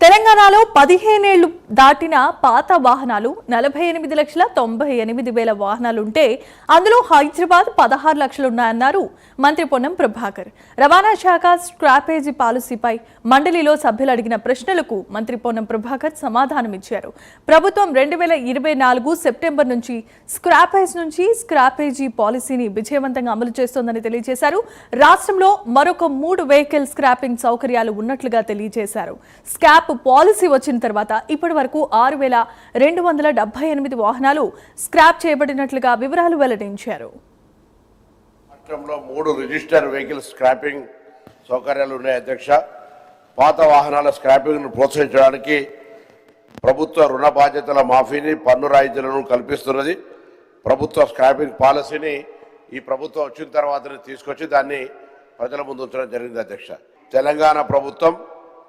తెలంగాణలో 15 ఏళ్లు దాటిన పాత వాహనాలు 48,98,000 వాహనాలుంటే అందులో హైదరాబాద్ 16 లక్షలు ఉన్నాయన్నారు మంత్రి పొన్నం ప్రభాకర్. రవాణా శాఖ స్క్రాపేజీ పాలసీపై మండలిలో సభ్యులు అడిగిన ప్రశ్నలకు మంత్రి పొన్నం ప్రభాకర్ సమాధానమిచ్చారు. ప్రభుత్వం 2024 సెప్టెంబర్ నుంచి స్క్రాపేజీ పాలసీని విజయవంతంగా అమలు చేస్తోందని తెలియజేశారు. రాష్ట్రంలో మరొక 3 వెహికల్ స్క్రాపింగ్ సౌకర్యాలు ఉన్నట్లుగా తెలియజేశారు. స్క్రాప్ పాలసీ వచ్చిన తర్వాత ఇప్పటి వరకు 6,278 వాహనాలు స్క్రాప్ చేయబడినట్లుగా వివరాలు వెల్లడించారు. రాష్ట్రంలో 3 రిజిస్టర్ వెహికల్ స్క్రాపింగ్ సౌకర్యాలు ఉన్నాయి అధ్యక్ష. పాత వాహనాల స్క్రాపింగ్ను ప్రోత్సహించడానికి ప్రభుత్వ రుణ బాధ్యతల మాఫీని, పన్ను రాయితీలను కల్పిస్తున్నది. ప్రభుత్వ స్క్రాపింగ్ పాలసీని ఈ ప్రభుత్వం వచ్చిన తర్వాతనే తీసుకొచ్చి దాన్ని ప్రజల ముందు ఉంచడం జరిగింది అధ్యక్ష. తెలంగాణ ప్రభుత్వం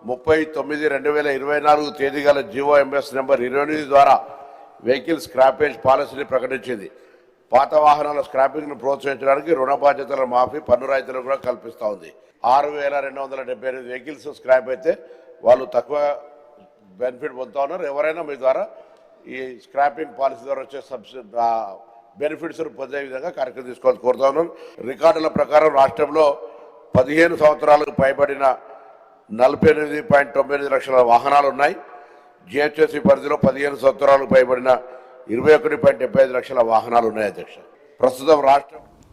30/9/2024 తేదీ గల జీవో ఎంఎస్ నెంబర్ 28 ద్వారా వెహికల్ స్క్రాపేజ్ పాలసీని ప్రకటించింది. పాత వాహనాల స్క్రాపింగ్ను ప్రోత్సహించడానికి రుణ బాధ్యతల మాఫీ, పన్ను రాయితీలను కూడా కల్పిస్తూ ఉంది. 6,278 వెహికల్స్ స్క్రాప్ అయితే వాళ్ళు తక్కువ బెనిఫిట్ పొందుతూ ఉన్నారు. ఎవరైనా మీ ద్వారా ఈ స్క్రాపింగ్ పాలసీ ద్వారా వచ్చే బెనిఫిట్స్ పొందే విధంగా కార్యక్రమం తీసుకోవాలని కోరుతా ఉన్నాం. రికార్డుల ప్రకారం రాష్ట్రంలో 15 సంవత్సరాలకు పైబడిన 48.98 లక్షల వాహనాలు ఉన్నాయి. జిహెచ్ఎస్సి పరిధిలో 15 సంవత్సరాలకు పైబడిన 21.75 లక్షల వాహనాలు ఉన్నాయి అధ్యక్ష. ప్రస్తుతం రాష్ట్రం